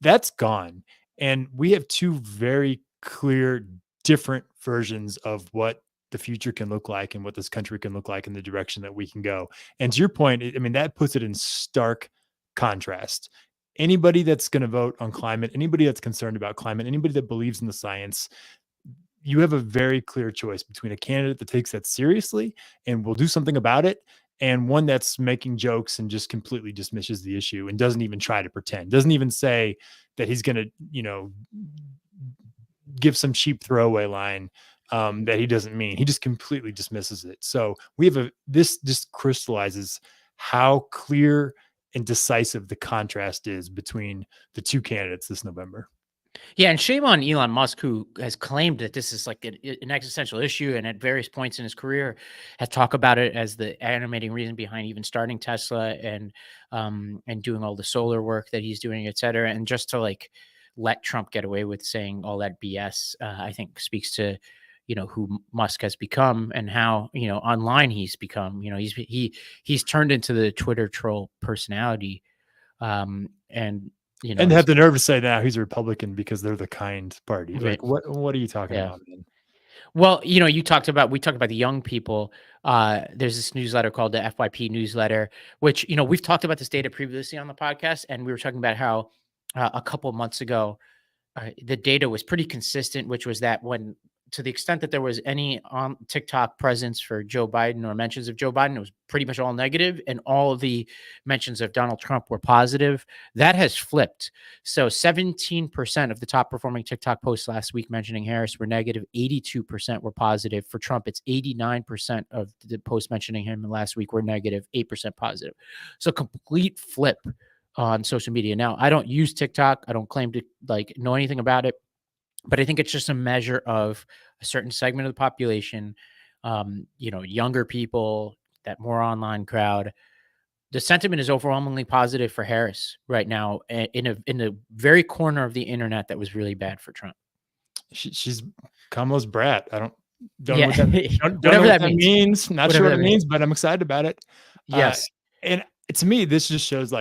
That's gone. And we have two very clear, different versions of what the future can look like and what this country can look like in the direction that we can go. And to your point, that puts it in stark contrast. Anybody that's going to vote on climate, anybody that's concerned about climate, anybody that believes in the science, you have a very clear choice between a candidate that takes that seriously and will do something about it, and one that's making jokes and just completely dismisses the issue and doesn't even try to pretend, doesn't even say that he's going to, give some cheap throwaway line that he doesn't mean. He just completely dismisses it. So this just crystallizes how clear and decisive the contrast is between the two candidates this November. Yeah, and shame on Elon Musk, who has claimed that this is like an existential issue, and at various points in his career has talked about it as the animating reason behind even starting Tesla and doing all the solar work that he's doing, et cetera. And just to like let Trump get away with saying all that BS, I think speaks to who Musk has become and how online he's become. He's turned into the Twitter troll personality, and have the nerve to say now he's a Republican because they're the kind party. Right. Like, what are you talking about, man? Well, we talked about the young people. There's this newsletter called the FYP newsletter, which, we've talked about this data previously on the podcast. And we were talking about how a couple months ago, the data was pretty consistent, which was that when to the extent that there was any on TikTok presence for Joe Biden or mentions of Joe Biden, it was pretty much all negative, and all of the mentions of Donald Trump were positive. That has flipped. So 17% of the top performing TikTok posts last week mentioning Harris were negative. 82% were positive. For Trump, it's 89% of the posts mentioning him last week were negative, 8% positive. So complete flip on social media. Now, I don't use TikTok. I don't claim to know anything about it. But I think it's just a measure of a certain segment of the population, younger people, that more online crowd. The sentiment is overwhelmingly positive for Harris right now in a very corner of the internet that was really bad for Trump. She's Kamala's brat. I don't know Yeah. what that, don't Whatever know that what that means. means. Not Whatever sure what that it means. means, but I'm excited about it. Yes. And to me, this just shows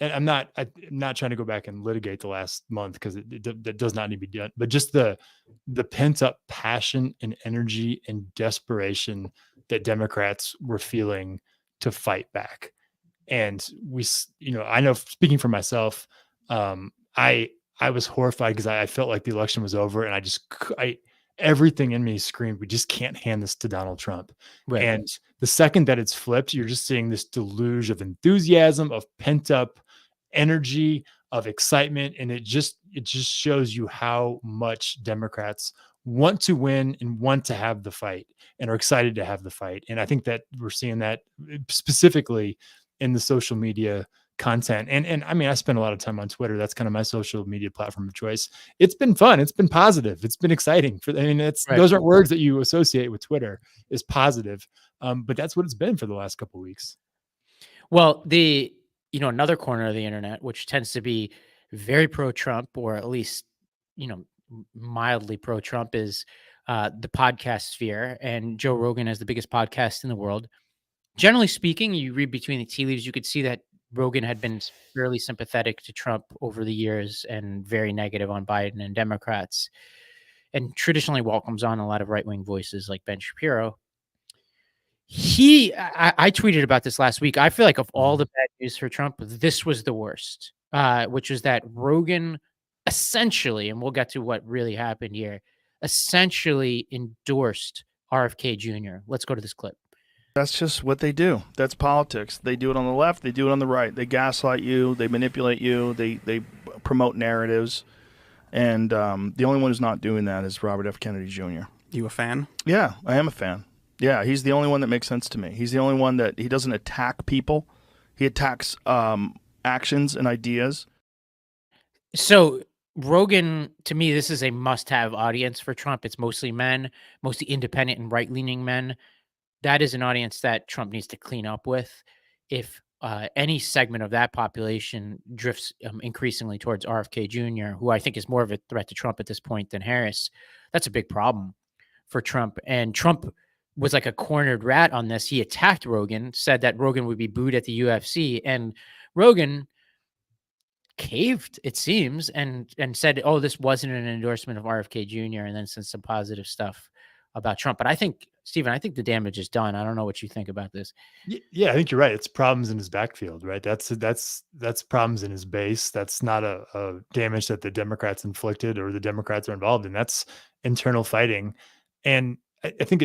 and I'm not trying to go back and litigate the last month because that does not need to be done. But just the pent up passion and energy and desperation that Democrats were feeling to fight back. And I know, speaking for myself, I was horrified because I felt like the election was over, and everything in me screamed, we just can't hand this to Donald Trump. Right. And the second that it's flipped, you're just seeing this deluge of enthusiasm, of pent up energy, of excitement. And it just shows you how much Democrats want to win and want to have the fight and are excited to have the fight. And I think that we're seeing that specifically in the social media content. And I mean, I spend a lot of time on Twitter. That's kind of my social media platform of choice. It's been fun. It's been positive. It's been exciting. Right. Those aren't words that you associate with Twitter, is positive. But that's what it's been for the last couple of weeks. Well, another corner of the internet, which tends to be very pro-Trump, or at least, mildly pro-Trump, is the podcast sphere. And Joe Rogan has the biggest podcast in the world. Generally speaking, you read between the tea leaves, you could see that Rogan had been fairly sympathetic to Trump over the years and very negative on Biden and Democrats, and traditionally welcomes on a lot of right-wing voices like Ben Shapiro. I tweeted about this last week. I feel like of all the bad news for Trump, this was the worst, which is that Rogan essentially, and we'll get to what really happened here, essentially endorsed RFK Jr. Let's go to this clip. That's just what they do. That's politics. They do it on the left. They do it on the right. They gaslight you. They manipulate you. They promote narratives. And the only one who's not doing that is Robert F. Kennedy Jr. You a fan? Yeah, I am a fan. Yeah, he's the only one that makes sense to me. He's the only one that he doesn't attack people. He attacks actions and ideas. So Rogan, to me, this is a must-have audience for Trump. It's mostly men, mostly independent and right-leaning men. That is an audience that Trump needs to clean up with. If any segment of that population drifts increasingly towards RFK Jr., who I think is more of a threat to Trump at this point than Harris, that's a big problem for Trump. And Trump was like a cornered rat on this. He attacked Rogan, said that Rogan would be booed at the UFC, and Rogan caved, it seems, and said, oh, this wasn't an endorsement of RFK Jr., and then said some positive stuff about Trump. But I think, Stephen, the damage is done. I don't know what you think about this. Yeah, I think you're right. It's problems in his backfield, right? That's problems in his base. That's not a damage that the Democrats inflicted or the Democrats are involved in. That's internal fighting. And I think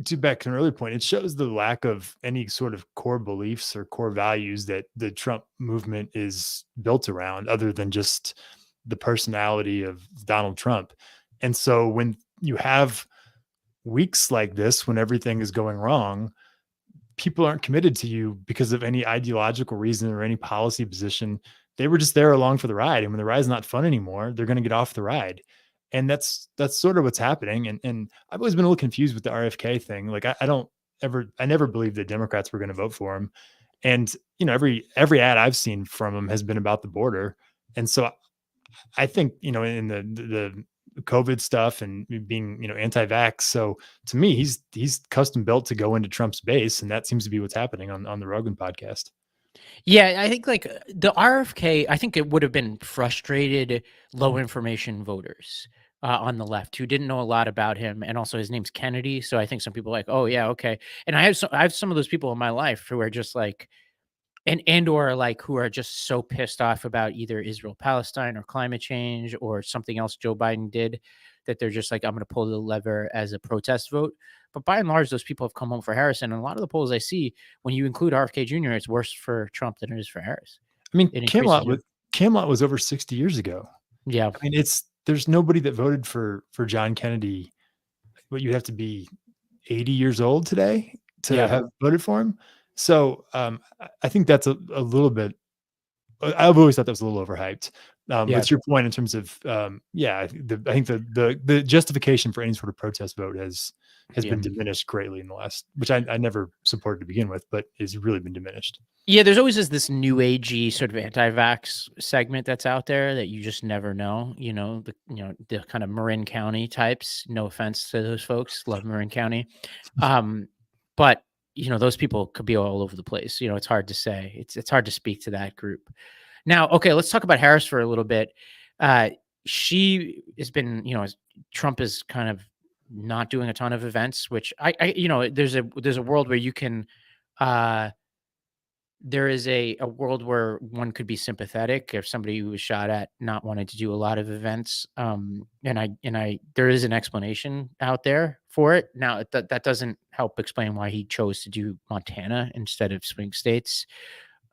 to back to an earlier point, it shows the lack of any sort of core beliefs or core values that the Trump movement is built around, other than just the personality of Donald Trump. And so when you have weeks like this, when everything is going wrong, people aren't committed to you because of any ideological reason or any policy position. They were just there along for the ride. And when the ride's not fun anymore, they're going to get off the ride. And that's sort of what's happening. And I've always been a little confused with the RFK thing. Like I never believed that Democrats were going to vote for him. And, every ad I've seen from him has been about the border. And so I think, in the COVID stuff and being, anti-vax. So to me, he's custom built to go into Trump's base. And that seems to be what's happening on the Rogan podcast. Yeah, I think the RFK, I think it would have been frustrated low information voters on the left who didn't know a lot about him. And also his name's Kennedy. So I think some people are like, oh yeah, okay. And I have some of those people in my life who are just like, or like who are just so pissed off about either Israel, Palestine, or climate change, or something else Joe Biden did, that they're just like, I'm going to pull the lever as a protest vote. But by and large, those people have come home for Harris. And a lot of the polls I see, when you include RFK Jr., it's worse for Trump than it is for Harris. I mean, It increases your- Camelot was over 60 years ago. yeah. I mean, there's nobody that voted for John Kennedy. But you have to be 80 years old today to have voted for him. So I think that's a little bit. I've always thought that was a little overhyped. What's your point in terms of I think the justification for any sort of protest vote has been diminished greatly in the last, which I never supported to begin with, but has really been diminished. Yeah, there's always this new agey sort of anti-vax segment that's out there that you just never know. The kind of Marin County types. No offense to those folks, love Marin County, but those people could be all over the place. It's hard to say. It's hard to speak to that group. Now, okay, let's talk about Harris for a little bit. She has been, Trump is kind of not doing a ton of events, which there's a world where you can. There is a world where one could be sympathetic if somebody who was shot at not wanting to do a lot of events. And there is an explanation out there for it. Now that doesn't help explain why he chose to do Montana instead of swing states.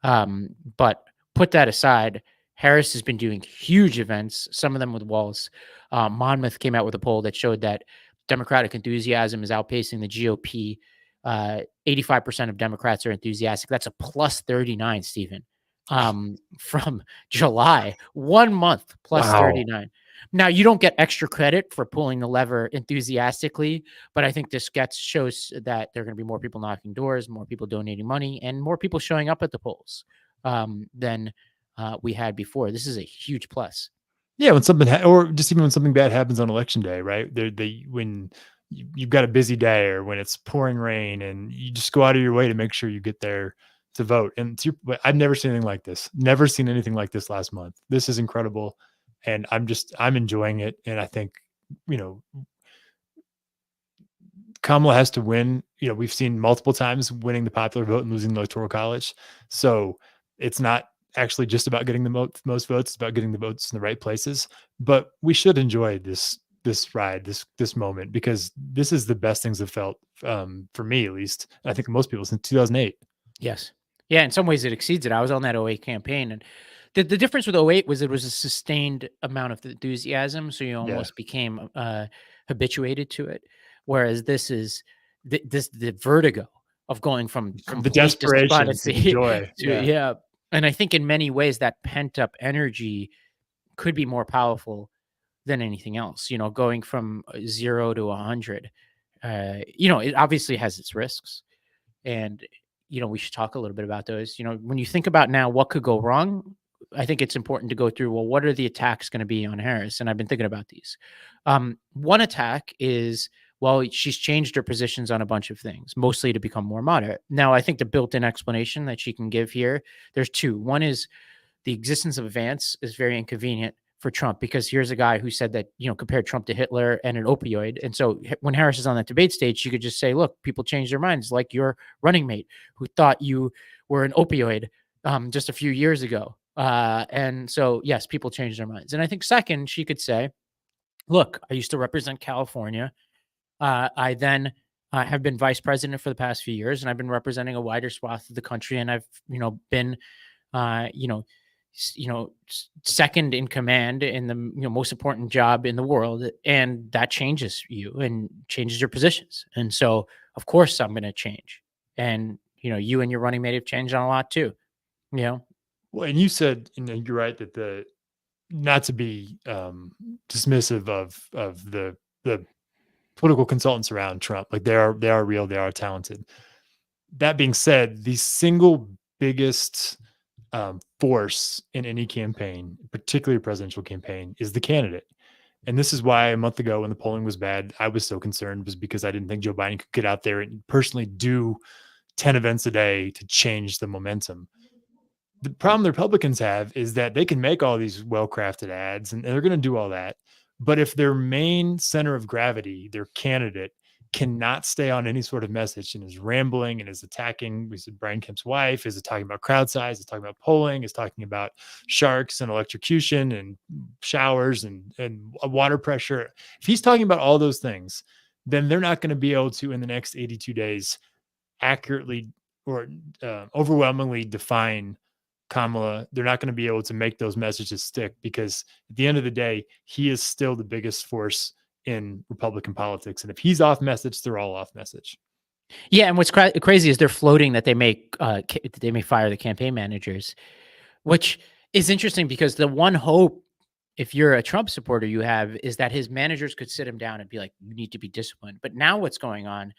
But put that aside, Harris has been doing huge events, some of them with Walz. Monmouth came out with a poll that showed that Democratic enthusiasm is outpacing the GOP. 85% of Democrats are enthusiastic. That's a plus 39, Stephen, from July, 1 month plus 39. Now, you don't get extra credit for pulling the lever enthusiastically, but I think this shows that there are going to be more people knocking doors, more people donating money, and more people showing up at the polls than we had before. This is a huge plus. Yeah, when something or just even when something bad happens on election day, right? When you've got a busy day or when it's pouring rain and you just go out of your way to make sure you get there to vote. And I've never seen anything like this. Never seen anything like this last month. This is incredible. And I'm enjoying it. And I think, Kamala has to win. We've seen multiple times winning the popular vote and losing the Electoral College. So it's not actually just about getting the most votes. It's about getting the votes in the right places. But we should enjoy this ride, this moment, because this is the best things have felt for me, at least. I think most people since 2008. Yes. Yeah. In some ways it exceeds it. I was on that 08 campaign, and the difference with 08 was it was a sustained amount of enthusiasm. So you almost became habituated to it. Whereas this is the vertigo of going from the desperation to the joy. And I think in many ways that pent up energy could be more powerful than anything else, going from 0 to 100. It obviously has its risks, and, we should talk a little bit about those. When you think about now what could go wrong, I think it's important to go through, well, what are the attacks going to be on Harris? And I've been thinking about these. One attack is, well, she's changed her positions on a bunch of things, mostly to become more moderate. Now, I think the built-in explanation that she can give here, there's two. One is the existence of Vance is very inconvenient for Trump, because here's a guy who said that, compared Trump to Hitler and an opioid. And so when Harris is on that debate stage, you could just say, look, people change their minds, like your running mate who thought you were an opioid just a few years ago. And so, yes, people change their minds. And I think second, she could say, look, I used to represent California. I then have been vice president for the past few years, and I've been representing a wider swath of the country. And I've, been, second in command in the most important job in the world, and that changes you and changes your positions. And so, of course, I'm going to change. And you and your running mate have changed on a lot too. Well, and you said, you're right that not to be dismissive of the political consultants around Trump, like they are real, they are talented. That being said, the single biggest force in any campaign, particularly a presidential campaign, is the candidate. And this is why a month ago when the polling was bad, I was so concerned, was because I didn't think Joe Biden could get out there and personally do 10 events a day to change the momentum. The problem the Republicans have is that they can make all these well-crafted ads and they're going to do all that. But if their main center of gravity, their candidate, cannot stay on any sort of message and is rambling and is attacking. We said Brian Kemp's wife, is talking about crowd size, is talking about polling, is talking about sharks and electrocution and showers and water pressure. If he's talking about all those things, then they're not going to be able to, in the next 82 days, accurately or overwhelmingly define Kamala. They're not going to be able to make those messages stick, because at the end of the day, he is still the biggest force in Republican politics. And if he's off message, they're all off message. Yeah, and what's crazy is they're floating that they may fire the campaign managers, which is interesting because the one hope, if you're a Trump supporter, you have is that his managers could sit him down and be like, you need to be disciplined. But now what's going on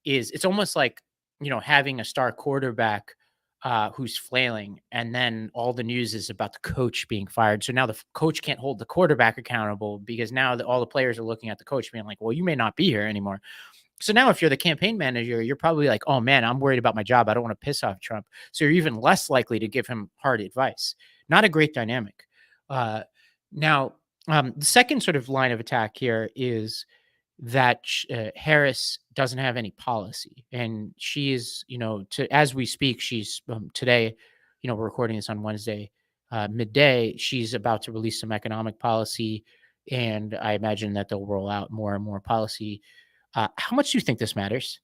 is it's almost like, having a star quarterback who's flailing, and then all the news is about the coach being fired. So now the coach can't hold the quarterback accountable, because now all the players are looking at the coach being like, well, you may not be here anymore. So now if you're the campaign manager, you're probably like, oh man, I'm worried about my job. I don't want to piss off Trump. So you're even less likely to give him hard advice. Not a great dynamic. Now, the second sort of line of attack here is that Harris doesn't have any policy, and she is, as we speak, she's today, we're recording this on Wednesday, midday. She's about to release some economic policy, and I imagine that they'll roll out more and more policy. How much do you think this matters?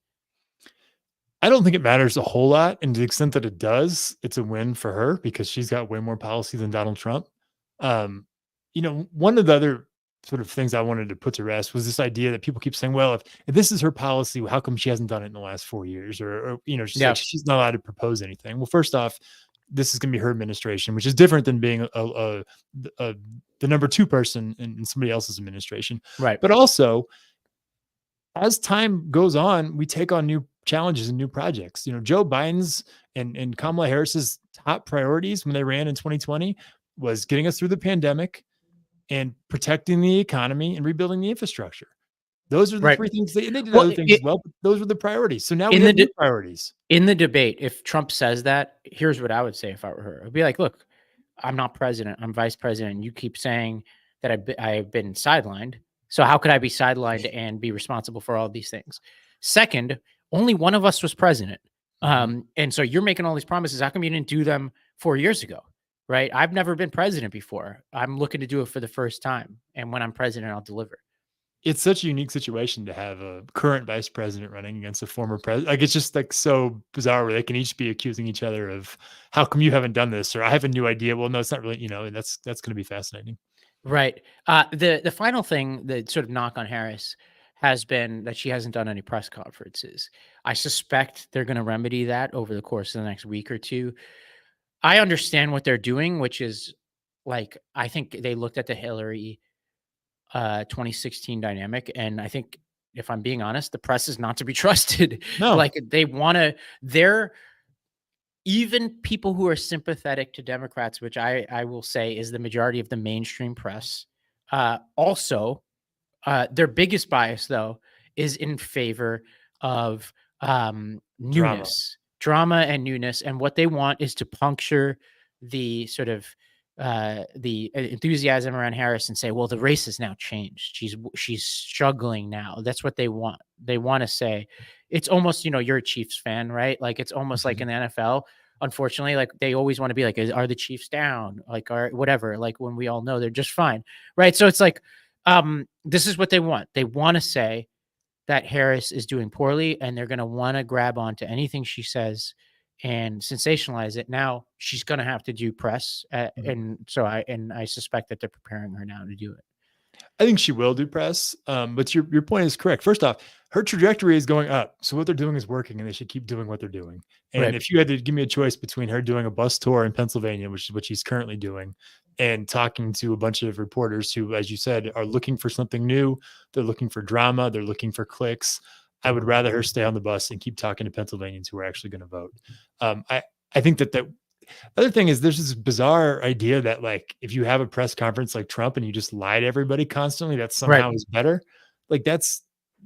I don't think it matters a whole lot, and to the extent that it does, it's a win for her because she's got way more policy than Donald Trump. One of the other sort of things I wanted to put to rest was this idea that people keep saying, well, if this is her policy, how come she hasn't done it in the last 4 years? Or she's not allowed to propose anything. Well, first off, this is going to be her administration, which is different than being the number two person in somebody else's administration. Right. But also, as time goes on, we take on new challenges and new projects. Joe Biden's and Kamala Harris's top priorities when they ran in 2020 was getting us through the pandemic and protecting the economy and rebuilding the infrastructure. Those are the three things. They did other things as well, but those were the priorities. So now we have new priorities. In the debate, if Trump says that, here's what I would say if I were her. I'd be like, look, I'm not president. I'm vice president. You keep saying that I've been sidelined. So how could I be sidelined and be responsible for all of these things? Second, only one of us was president. And so you're making all these promises. How come you didn't do them 4 years ago? Right? I've never been president before. I'm looking to do it for the first time. And when I'm president, I'll deliver. It's such a unique situation to have a current vice president running against a former president. Like, it's just like so bizarre where they can each be accusing each other of, how come you haven't done this? Or I have a new idea. Well, no, it's not really, and that's going to be fascinating. Right. The final thing, the sort of knock on Harris, has been that she hasn't done any press conferences. I suspect they're going to remedy that over the course of the next week or two. I understand what they're doing, which is like, I think they looked at the Hillary 2016 dynamic. And I think, if I'm being honest, the press is not to be trusted. No. Like, they're even people who are sympathetic to Democrats, which I will say is the majority of the mainstream press. Also, their biggest bias, though, is in favor of newness. Drama and newness, and what they want is to puncture the sort of the enthusiasm around Harris and say, well, the race has now changed. She's struggling now. That's what they want. They want to say, it's almost, you're a Chiefs fan, right? Like, it's almost like in the NFL, unfortunately, like, they always want to be like, are the Chiefs down? Like, are whatever, like, when we all know they're just fine. Right. So it's like, this is what they want. They want to say that Harris is doing poorly, and they're going to want to grab onto anything she says and sensationalize it. Now she's going to have to do press. And so I suspect that they're preparing her now to do it. I think she will do press. But your point is correct. First off, her trajectory is going up. So what they're doing is working, and they should keep doing what they're doing. And if you had to give me a choice between her doing a bus tour in Pennsylvania, which is what she's currently doing, and talking to a bunch of reporters who, as you said, are looking for something new, they're looking for drama, they're looking for clicks, I would rather her stay on the bus and keep talking to Pennsylvanians who are actually going to vote. I think that the other thing is, there's this bizarre idea that, like, if you have a press conference like Trump and you just lie to everybody constantly, that somehow is better. Like, that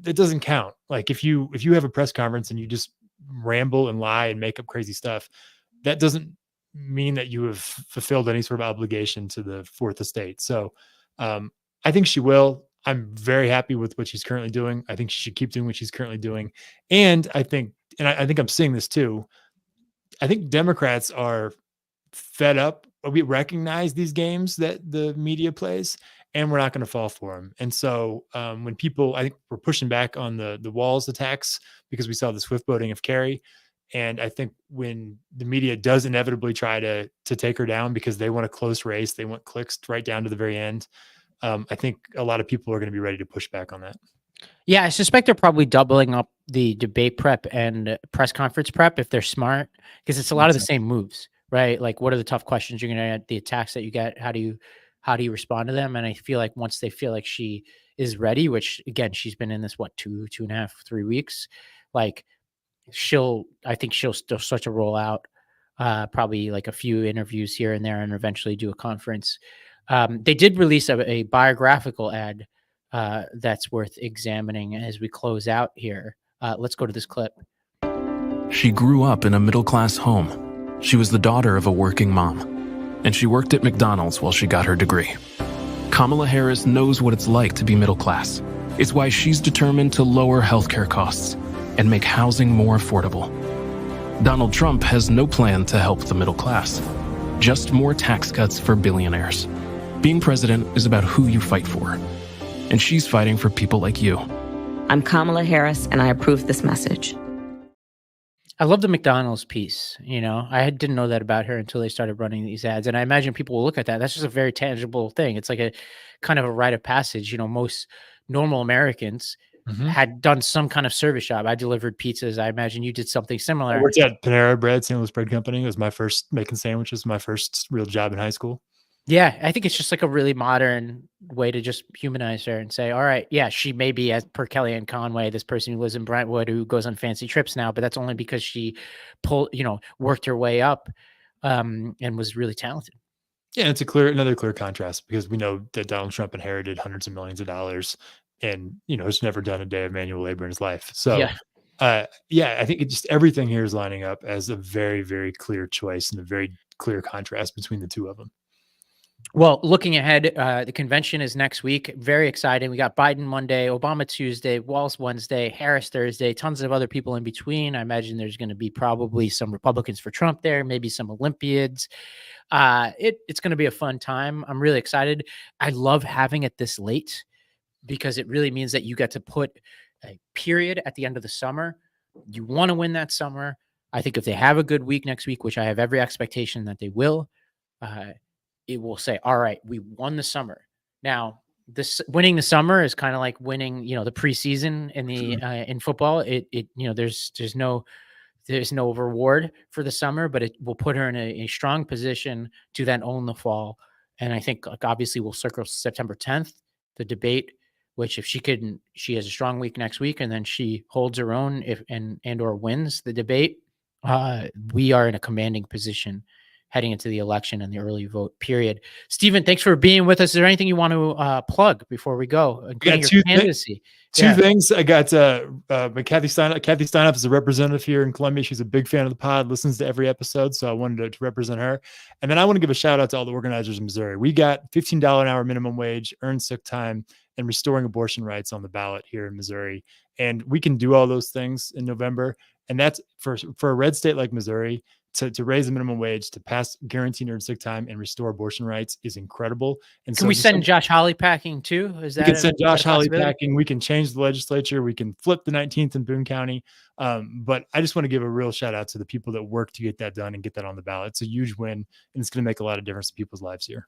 doesn't count. Like, if you have a press conference and you just ramble and lie and make up crazy stuff, that doesn't mean that you have fulfilled any sort of obligation to the fourth estate. So I think she will. I'm very happy with what she's currently doing. I think she should keep doing what she's currently doing. And I think I'm seeing this too. I think Democrats are fed up. We recognize these games that the media plays, and we're not going to fall for them. And so when people, I think we're pushing back on the Walz attacks because we saw the swift voting of Kerry. And I think when the media does inevitably try to take her down because they want a close race, they want clicks right down to the very end. I think a lot of people are going to be ready to push back on that. Yeah, I suspect they're probably doubling up the debate prep and press conference prep if they're smart, because it's a lot of the same moves, right? Like, what are the tough questions you're going to get, the attacks that you get? How do you respond to them? And I feel like once they feel like she is ready, which again, she's been in this, 2.5, 3 weeks, like I think she'll still start to roll out probably like a few interviews here and there and eventually do a conference. They did release a biographical ad that's worth examining as we close out here. Let's go to this clip. She grew up in a middle-class home. She was the daughter of a working mom, and she worked at McDonald's while she got her degree. Kamala Harris knows what it's like to be middle class. It's why she's determined to lower healthcare costs and make housing more affordable. Donald Trump has no plan to help the middle class, just more tax cuts for billionaires. Being president is about who you fight for, and she's fighting for people like you. I'm Kamala Harris, and I approve this message. I love the McDonald's piece. I didn't know that about her until they started running these ads. And I imagine people will look at that. That's just a very tangible thing. It's like a kind of a rite of passage. Most normal Americans had done some kind of service job. I delivered pizzas. I imagine you did something similar. I worked at Panera Bread, St. Louis Bread Company. It was my first making sandwiches, my first real job in high school. Yeah, I think it's just like a really modern way to just humanize her and say, all right, yeah, she may be, as per Kellyanne Conway, this person who lives in Brentwood who goes on fancy trips now, but that's only because she worked her way up and was really talented. Yeah, it's another clear contrast because we know that Donald Trump inherited hundreds of millions of dollars and, has never done a day of manual labor in his life. So, I think everything here is lining up as a very, very clear choice and a very clear contrast between the two of them. Well, looking ahead, the convention is next week. Very exciting. We got Biden Monday, Obama Tuesday, Walz Wednesday, Harris Thursday, tons of other people in between. I imagine there's going to be probably some Republicans for Trump there, maybe some Olympiads. It's going to be a fun time. I'm really excited. I love having it this late because it really means that you get to put a period at the end of the summer. You want to win that summer. I think if they have a good week next week, which I have every expectation that they will, it will say, all right, we won the summer. Now, this winning the summer is kind of like winning, the preseason in the in football. There's no reward for the summer, but it will put her in a strong position to then own the fall. And I think, obviously, we'll circle September 10th, the debate, which if she has a strong week next week, and then she holds her own or wins the debate, we are in a commanding position heading into the election and the early vote period. Stephen, thanks for being with us. Is there anything you want to plug before we go? Got two things. I got Kathy Steinup. Kathy Steinup is a representative here in Columbia. She's a big fan of the pod, listens to every episode. So I wanted to represent her. And then I want to give a shout out to all the organizers in Missouri. We got $15 an hour minimum wage, earned sick time, and restoring abortion rights on the ballot here in Missouri. And we can do all those things in November. And that's for a red state like Missouri. To raise the minimum wage, to pass guaranteed earned sick time, and restore abortion rights is incredible. And can we send Josh Hawley packing too? We can send Josh Hawley packing. We can change the legislature. We can flip the 19th in Boone County. But I just want to give a real shout out to the people that work to get that done and get that on the ballot. It's a huge win, and it's going to make a lot of difference to people's lives here.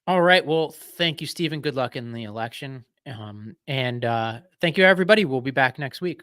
All right. Well, thank you, Stephen. Good luck in the election. And thank you, everybody. We'll be back next week.